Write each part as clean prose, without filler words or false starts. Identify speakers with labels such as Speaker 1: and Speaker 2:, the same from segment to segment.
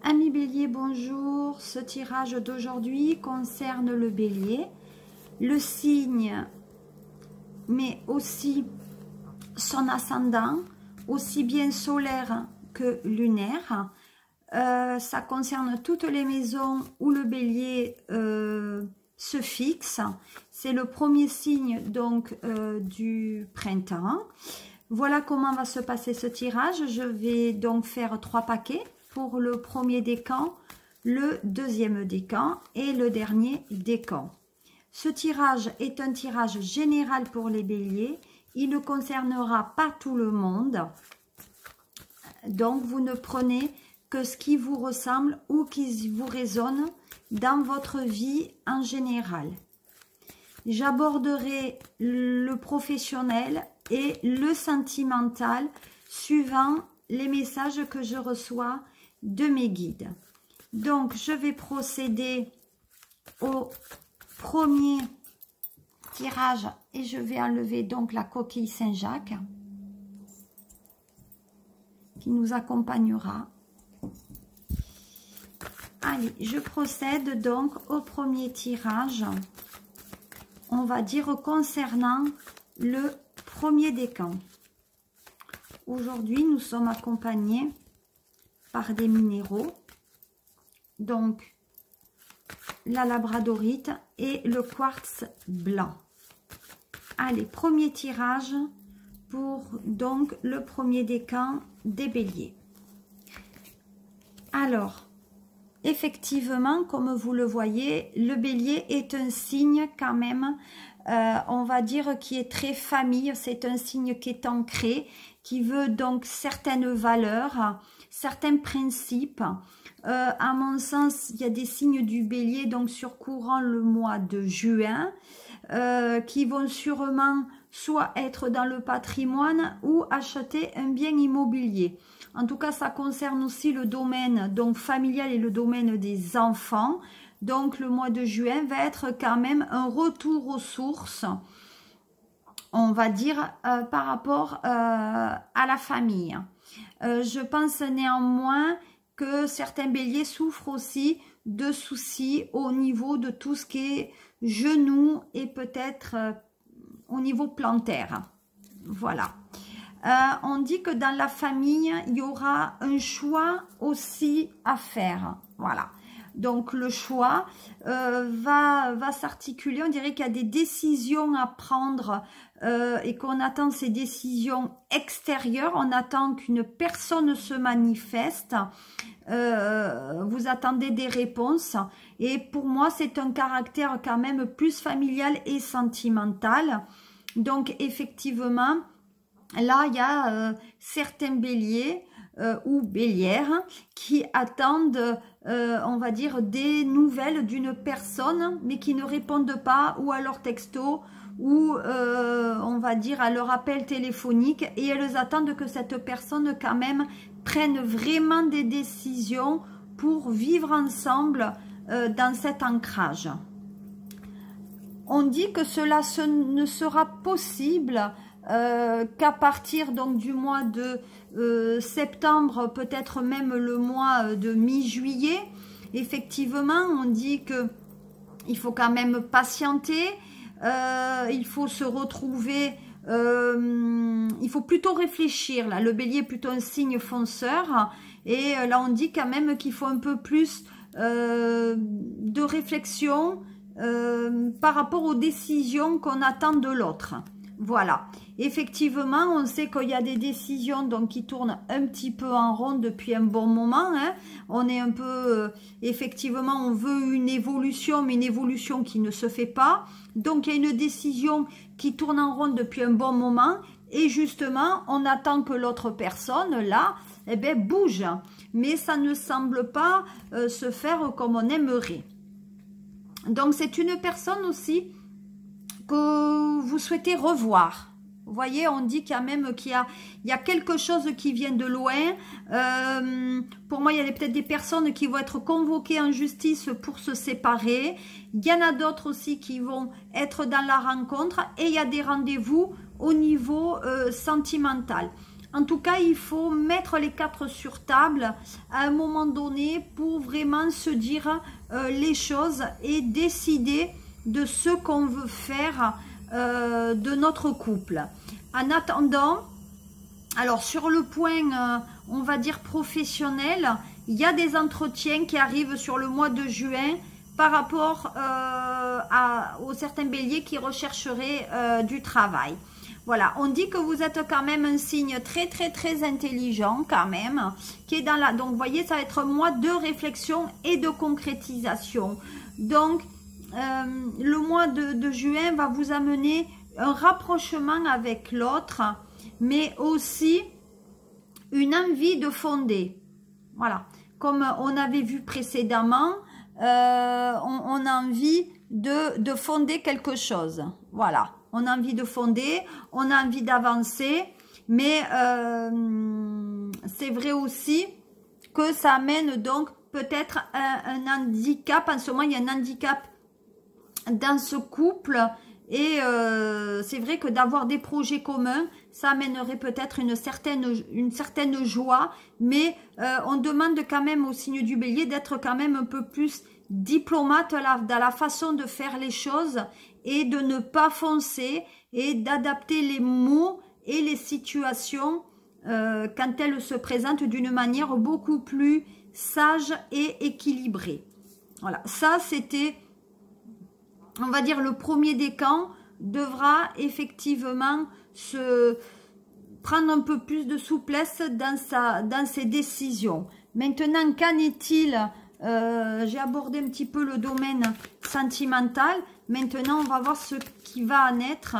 Speaker 1: Amis Bélier, bonjour. Ce tirage d'aujourd'hui concerne le Bélier, le signe, mais aussi son ascendant, aussi bien solaire que lunaire. Ça concerne toutes les maisons où le Bélier se fixe. C'est le premier signe donc du printemps. Voilà comment va se passer ce tirage. Je vais donc faire 3 paquets pour le premier décan, le deuxième décan et le dernier décan. Ce tirage est un tirage général pour les béliers. Il ne concernera pas tout le monde. Donc, vous ne prenez que ce qui vous ressemble ou qui vous résonne dans votre vie en général. J'aborderai le professionnel et le sentimental suivant les messages que je reçois de mes guides. Donc, je vais procéder au premier tirage et je vais enlever donc la coquille Saint-Jacques qui nous accompagnera. Allez, je procède donc au premier tirage, on va dire concernant le premier décan. Aujourd'hui, nous sommes accompagnés par des minéraux, donc la labradorite et le quartz blanc. Allez, premier tirage pour donc le premier décan des béliers. Alors, effectivement, comme vous le voyez, le bélier est un signe quand même, on va dire, qui est très famille. C'est un signe qui est ancré, qui veut donc certaines valeurs, certains principes. À mon sens, il y a des signes du bélier donc sur courant le mois de juin qui vont sûrement soit être dans le patrimoine ou acheter un bien immobilier. En tout cas, ça concerne aussi le domaine donc familial et le domaine des enfants. Donc, le mois de juin va être quand même un retour aux sources, on va dire, par rapport à la famille. Je pense néanmoins que certains béliers souffrent aussi de soucis au niveau de tout ce qui est genoux et peut-être au niveau plantaire. Voilà. On dit que dans la famille, il y aura un choix aussi à faire. Voilà. Donc, le choix va s'articuler. On dirait qu'il y a des décisions à prendre et qu'on attend ces décisions extérieures. On attend qu'une personne se manifeste. Vous attendez des réponses. Et pour moi, c'est un caractère quand même plus familial et sentimental. Donc, effectivement, là, il y a certains béliers ou bélières qui attendent, on va dire, des nouvelles d'une personne, mais qui ne répondent pas, ou à leur texto, ou on va dire à leur appel téléphonique, et elles attendent que cette personne quand même prenne vraiment des décisions pour vivre ensemble dans cet ancrage. On dit que cela ne sera possible qu'à partir donc du mois de septembre, peut-être même le mois de mi-juillet. Effectivement, on dit que il faut quand même patienter, il faut se retrouver, il faut plutôt réfléchir. Là, le bélier est plutôt un signe fonceur, et là on dit quand même qu'il faut un peu plus de réflexion par rapport aux décisions qu'on attend de l'autre. Voilà, effectivement, on sait qu'il y a des décisions donc qui tournent un petit peu en rond depuis un bon moment. Hein. On est un peu, effectivement, on veut une évolution, mais une évolution qui ne se fait pas. Donc, il y a une décision qui tourne en rond depuis un bon moment. Et justement, on attend que l'autre personne, là, eh bien, bouge. Mais ça ne semble pas se faire comme on aimerait. Donc, c'est une personne aussi que vous souhaitez revoir. Vous voyez, on dit quand même qu'il y a quelque chose qui vient de loin. Pour moi, il y a peut-être des personnes qui vont être convoquées en justice pour se séparer. Il y en a d'autres aussi qui vont être dans la rencontre. Et il y a des rendez-vous au niveau sentimental. En tout cas, il faut mettre les cartes sur table à un moment donné pour vraiment se dire les choses et décider de ce qu'on veut faire de notre couple. En attendant, alors sur le point, on va dire professionnel, il y a des entretiens qui arrivent sur le mois de juin par rapport aux certains béliers qui rechercheraient du travail. Voilà, on dit que vous êtes quand même un signe très très intelligent quand même, qui est dans la... Donc vous voyez, ça va être un mois de réflexion et de concrétisation. Donc le mois de juin va vous amener un rapprochement avec l'autre, mais aussi une envie de fonder. Voilà, comme on avait vu précédemment, on a envie de fonder quelque chose. Voilà, on a envie de fonder, on a envie d'avancer, mais c'est vrai aussi que ça amène donc peut-être un handicap. En ce moment, il y a un handicap dans ce couple. Et c'est vrai que d'avoir des projets communs, ça amènerait peut-être une certaine joie, mais on demande quand même au signe du bélier d'être quand même un peu plus diplomate dans la façon de faire les choses et de ne pas foncer et d'adapter les mots et les situations quand elles se présentent d'une manière beaucoup plus sage et équilibrée. Voilà, ça c'était... On va dire le premier décan devra effectivement se prendre un peu plus de souplesse dans ses décisions. Maintenant, qu'en est-il? J'ai abordé un petit peu le domaine sentimental. Maintenant, on va voir ce qui va en être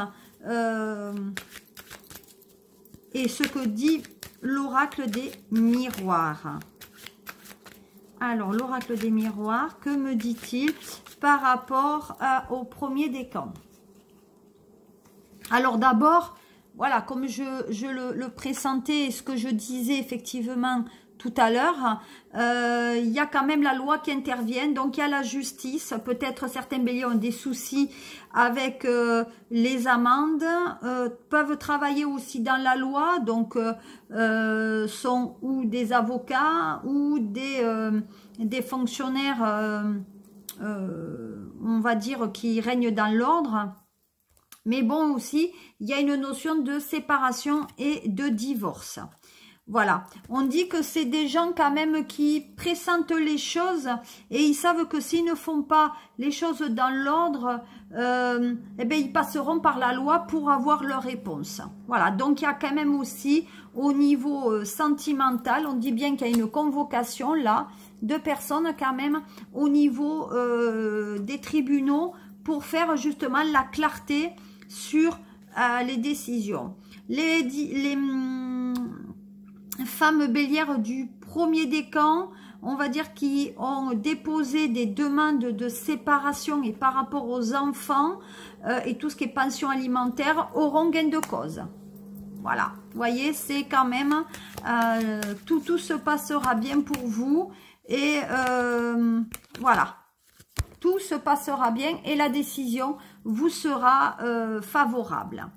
Speaker 1: et ce que dit l'oracle des miroirs. Alors, l'oracle des miroirs, que me dit-il par rapport au premier décan? Alors d'abord, voilà, comme je le pressentais et ce que je disais effectivement tout à l'heure, il y a quand même la loi qui intervient, donc il y a la justice. Peut-être certains béliers ont des soucis avec les amendes, peuvent travailler aussi dans la loi, donc sont ou des avocats ou des fonctionnaires on va dire qui règnent dans l'ordre. Mais bon aussi, il y a une notion de séparation et de divorce. Voilà, on dit que c'est des gens quand même qui pressentent les choses et ils savent que s'ils ne font pas les choses dans l'ordre, eh bien, ils passeront par la loi pour avoir leur réponse. Voilà, donc il y a quand même aussi au niveau sentimental, on dit bien qu'il y a une convocation là de personnes quand même au niveau des tribunaux pour faire justement la clarté sur les décisions. Les femmes bélières du premier décan, on va dire qui ont déposé des demandes de séparation et par rapport aux enfants et tout ce qui est pension alimentaire auront gain de cause. Voilà, vous voyez, c'est quand même tout se passera bien pour vous et voilà, tout se passera bien et la décision vous sera favorable.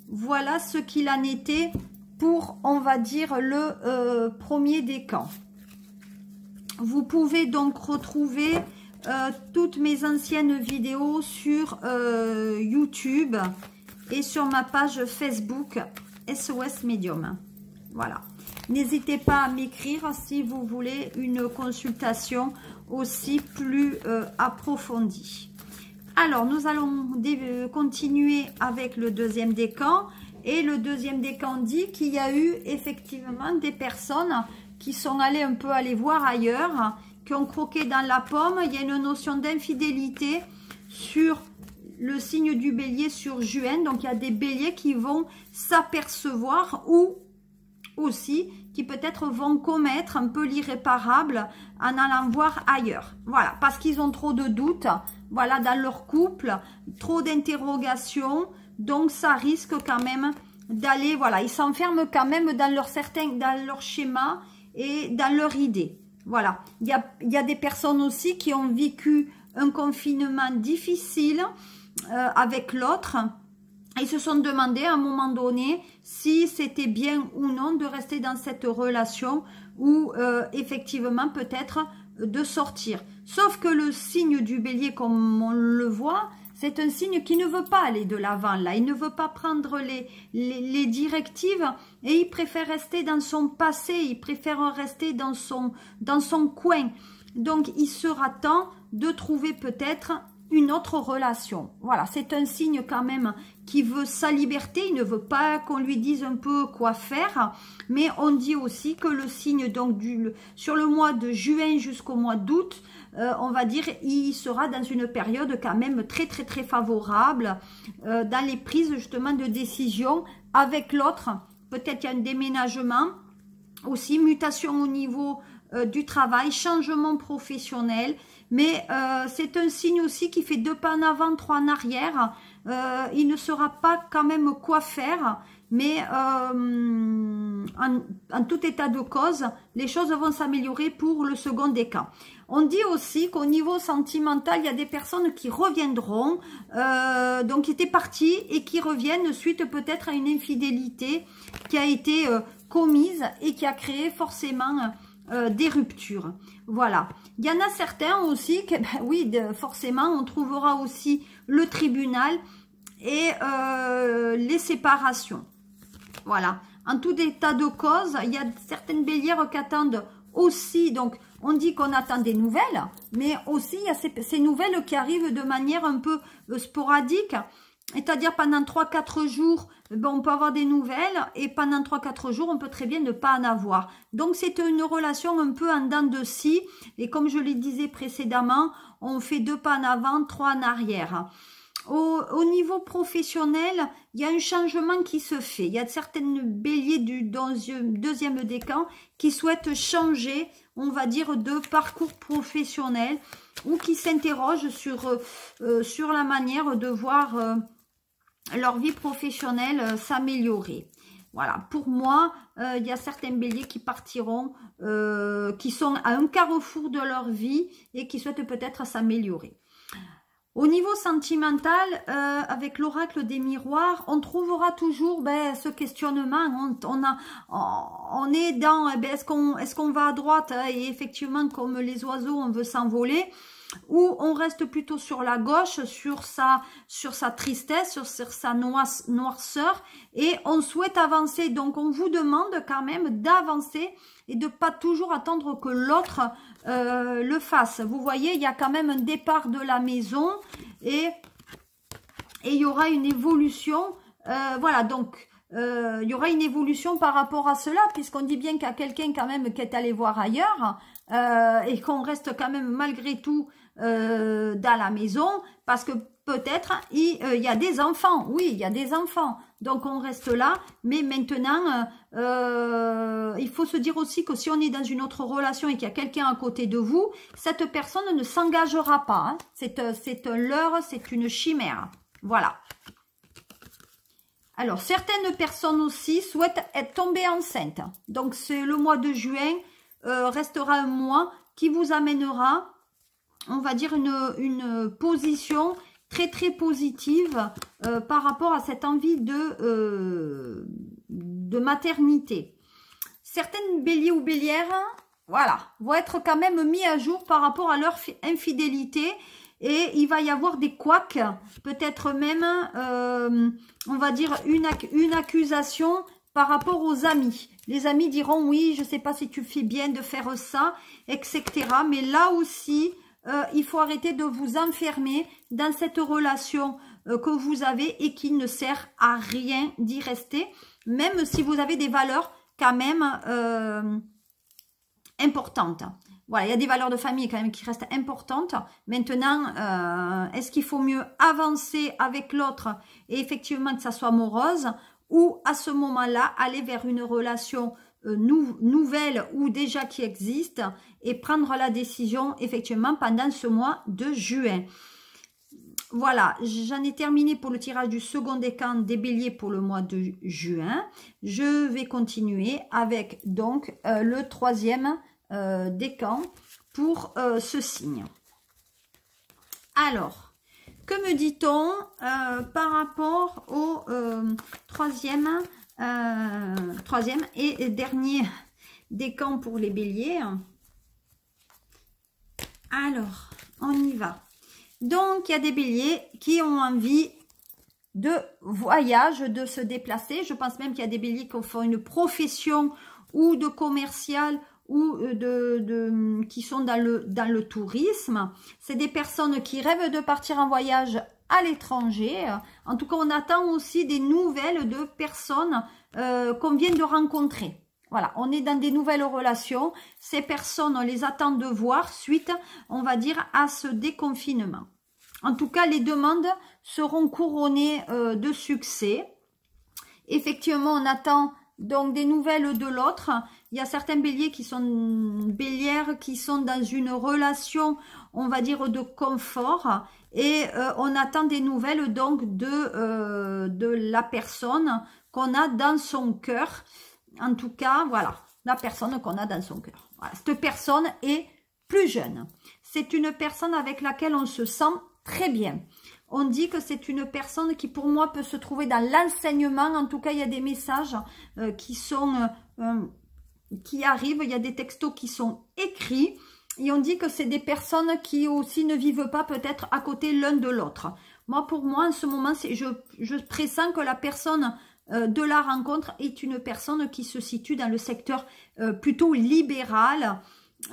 Speaker 1: Voilà ce qu'il en était pour, on va dire, le premier décan. Vous pouvez donc retrouver toutes mes anciennes vidéos sur YouTube et sur ma page Facebook SOS Médium. Voilà. N'hésitez pas à m'écrire si vous voulez une consultation aussi plus approfondie. Alors, nous allons continuer avec le deuxième décan. Et le deuxième décan dit qu'il y a eu effectivement des personnes qui sont allées un peu aller voir ailleurs, qui ont croqué dans la pomme. Il y a une notion d'infidélité sur le signe du bélier sur juin. Donc, il y a des béliers qui vont s'apercevoir ou aussi qui peut-être vont commettre un peu l'irréparable en allant voir ailleurs. Voilà, parce qu'ils ont trop de doutes, voilà, dans leur couple, trop d'interrogations. Donc, ça risque quand même d'aller, voilà, ils s'enferment quand même dans leur schéma et dans leur idée. Voilà, il y a des personnes aussi qui ont vécu un confinement difficile avec l'autre Ils se sont demandé à un moment donné si c'était bien ou non de rester dans cette relation ou effectivement peut-être de sortir. Sauf que le signe du bélier, comme on le voit, c'est un signe qui ne veut pas aller de l'avant là. Il ne veut pas prendre les directives et il préfère rester dans son passé. Il préfère rester dans son coin. Donc il sera temps de trouver peut-être une autre relation. Voilà, c'est un signe quand même qui veut sa liberté, il ne veut pas qu'on lui dise un peu quoi faire, mais on dit aussi que le signe, donc sur le mois de juin jusqu'au mois d'août, on va dire, il sera dans une période quand même très très très favorable dans les prises justement de décision avec l'autre. Peut-être qu'il y a un déménagement, aussi mutation au niveau du travail, changement professionnel, mais c'est un signe aussi qui fait 2 pas en avant, 3 en arrière. Il ne saura pas quand même quoi faire, mais en tout état de cause, les choses vont s'améliorer pour le second des cas. On dit aussi qu'au niveau sentimental, il y a des personnes qui reviendront, donc qui étaient parties et qui reviennent suite peut-être à une infidélité qui a été commise et qui a créé forcément des ruptures. Voilà. Il y en a certains aussi, que, ben oui, forcément, on trouvera aussi le tribunal et les séparations. Voilà. En tout état de cause, il y a certaines bélières qui attendent aussi, donc on dit qu'on attend des nouvelles, mais aussi il y a ces nouvelles qui arrivent de manière un peu sporadique. C'est-à-dire pendant 3-4 jours, ben, on peut avoir des nouvelles et pendant 3-4 jours, on peut très bien ne pas en avoir. Donc c'est une relation un peu en dents de scie et comme je le disais précédemment, on fait 2 pas en avant, 3 en arrière. Au niveau professionnel, il y a un changement qui se fait. Il y a certaines béliers du deuxième décan qui souhaitent changer, on va dire, de parcours professionnel ou qui s'interrogent sur la manière de voir leur vie professionnelle s'améliorer. Voilà, pour moi, il y a certains béliers qui partiront, qui sont à un carrefour de leur vie et qui souhaitent peut-être s'améliorer. Au niveau sentimental, avec l'oracle des miroirs, on trouvera toujours ce questionnement. On est dans, est-ce qu'on va à droite et effectivement, comme les oiseaux, on veut s'envoler, ou on reste plutôt sur la gauche, sur sa tristesse, sur sa noirceur, et on souhaite avancer. Donc, on vous demande quand même d'avancer et de pas toujours attendre que l'autre le fasse. Vous voyez, il y a quand même un départ de la maison et il y aura une évolution. Voilà, donc il y aura une évolution par rapport à cela, puisqu'on dit bien qu'il y a quelqu'un quand même qui est allé voir ailleurs et qu'on reste quand même malgré tout dans la maison, parce que peut-être il y a des enfants. Oui, il y a des enfants. Donc on reste là, mais maintenant il faut se dire aussi que si on est dans une autre relation et qu'il y a quelqu'un à côté de vous, cette personne ne s'engagera pas. Hein. C'est un leurre, c'est une chimère. Voilà. Alors, certaines personnes aussi souhaitent être tombées enceintes. Donc, c'est le mois de juin restera un mois qui vous amènera, on va dire, une position très très positive par rapport à cette envie de maternité. Certaines béliers ou bélières, voilà, vont être quand même mis à jour par rapport à leur infidélité. Et il va y avoir des couacs, peut-être même, on va dire, une accusation par rapport aux amis. Les amis diront, oui, je ne sais pas si tu fais bien de faire ça, etc. Mais là aussi, il faut arrêter de vous enfermer dans cette relation que vous avez et qui ne sert à rien d'y rester, même si vous avez des valeurs quand même importantes. Voilà, il y a des valeurs de famille quand même qui restent importantes. Maintenant, est-ce qu'il faut mieux avancer avec l'autre et effectivement que ça soit morose, ou à ce moment-là, aller vers une relation nouvelle ou déjà qui existe et prendre la décision effectivement pendant ce mois de juin. Voilà, j'en ai terminé pour le tirage du second décan des béliers pour le mois de juin. Je vais continuer avec donc le troisième décan pour ce signe. Alors, Que me dit-on par rapport au troisième et dernier décan pour les béliers? Alors, on y va. Donc, il y a des béliers qui ont envie de voyage, de se déplacer. Je pense même qu'il y a des béliers qui font une profession ou de commercial ou qui sont dans le tourisme. C'est des personnes qui rêvent de partir en voyage à l'étranger. En tout cas, on attend aussi des nouvelles de personnes qu'on vient de rencontrer. Voilà, on est dans des nouvelles relations. Ces personnes, on les attend de voir suite, on va dire, à ce déconfinement. En tout cas, les demandes seront couronnées de succès. Effectivement, on attend donc des nouvelles de l'autre. Il y a certains béliers qui sont bélières qui sont dans une relation, on va dire, de confort. Et on attend des nouvelles donc de la personne qu'on a dans son cœur. En tout cas, voilà, la personne qu'on a dans son cœur. Voilà, cette personne est plus jeune. C'est une personne avec laquelle on se sent très bien. On dit que c'est une personne qui, pour moi, peut se trouver dans l'enseignement. En tout cas, il y a des messages qui arrivent. Il y a des textos qui sont écrits. Et on dit que c'est des personnes qui aussi ne vivent pas peut-être à côté l'un de l'autre. Moi, pour moi, en ce moment, je pressens que la personne de la rencontre est une personne qui se situe dans le secteur plutôt libéral.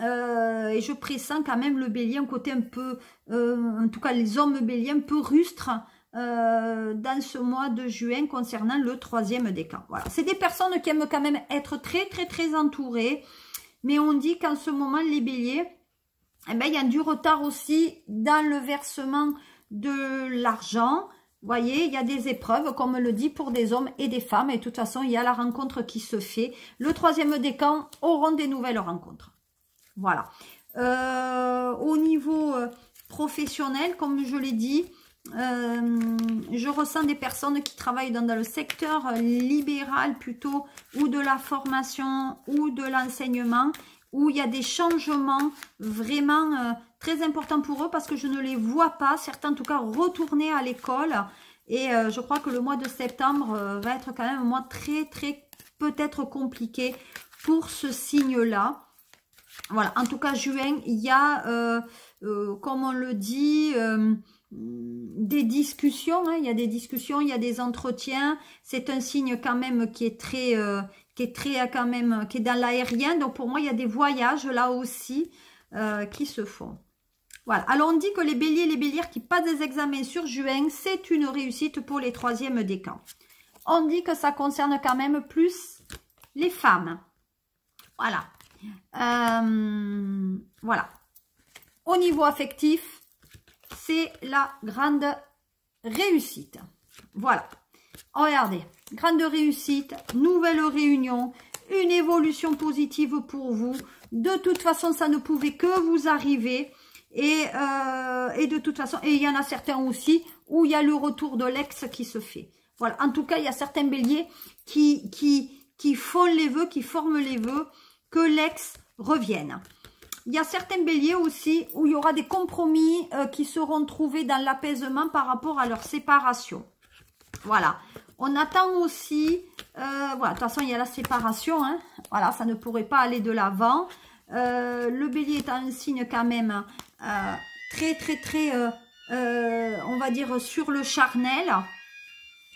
Speaker 1: Et je pressens quand même le bélier, un côté un peu, en tout cas les hommes béliers, un peu rustres dans ce mois de juin concernant le troisième décan. Voilà, c'est des personnes qui aiment quand même être très très très entourées, mais on dit qu'en ce moment les béliers, eh ben, il y a du retard aussi dans le versement de l'argent. Vous voyez, il y a des épreuves, comme on le dit, pour des hommes et des femmes. Et de toute façon, il y a la rencontre qui se fait. Le troisième décan auront des nouvelles rencontres. Voilà. Au niveau professionnel, comme je l'ai dit, je ressens des personnes qui travaillent dans le secteur libéral plutôt, ou de la formation, ou de l'enseignement, où il y a des changements vraiment très importants pour eux, parce que je ne les vois pas, certains en tout cas, retourner à l'école. Et je crois que le mois de septembre va être quand même un mois très, très peut-être compliqué pour ce signe-là. Voilà, en tout cas, juin, il y a, comme on le dit, des discussions. Hein, il y a des discussions, il y a des entretiens. C'est un signe quand même qui est très quand même, qui est dans l'aérien. Donc, pour moi, il y a des voyages là aussi qui se font. Voilà. Alors, on dit que les béliers et les bélières qui passent des examens sur juin, c'est une réussite pour les troisièmes décans. On dit que ça concerne quand même plus les femmes. Voilà. Voilà. Au niveau affectif, c'est la grande réussite. Voilà. Regardez. Grande réussite, nouvelle réunion, une évolution positive pour vous. De toute façon, ça ne pouvait que vous arriver. Et de toute façon, et il y en a certains aussi où il y a le retour de l'ex qui se fait. Voilà. En tout cas, il y a certains béliers qui font les vœux, qui forment les vœux que l'ex revienne. Il y a certains béliers aussi où il y aura des compromis qui seront trouvés dans l'apaisement par rapport à leur séparation. Voilà. On attend aussi, voilà, de toute façon, il y a la séparation. Hein. Voilà, ça ne pourrait pas aller de l'avant. Le bélier est un signe quand même très, on va dire, sur le charnel.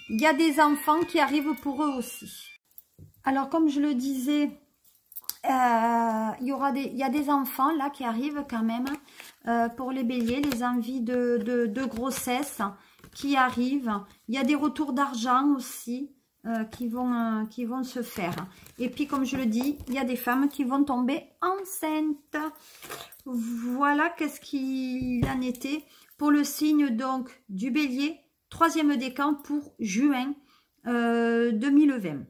Speaker 1: Il y a des enfants qui arrivent pour eux aussi. Alors, comme je le disais, il y a des enfants là qui arrivent quand même pour les béliers, les envies de grossesse qui arrivent. Il y a des retours d'argent aussi qui vont se faire. Et puis, comme je le dis, il y a des femmes qui vont tomber enceintes. Voilà qu'est-ce qu'il en était pour le signe donc du bélier, troisième décan pour juin 2020.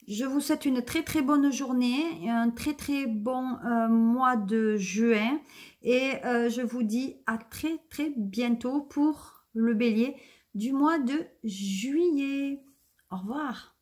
Speaker 1: Je vous souhaite une très très bonne journée, un très très bon mois de juin et je vous dis à très très bientôt pour le bélier du mois de juillet. Au revoir.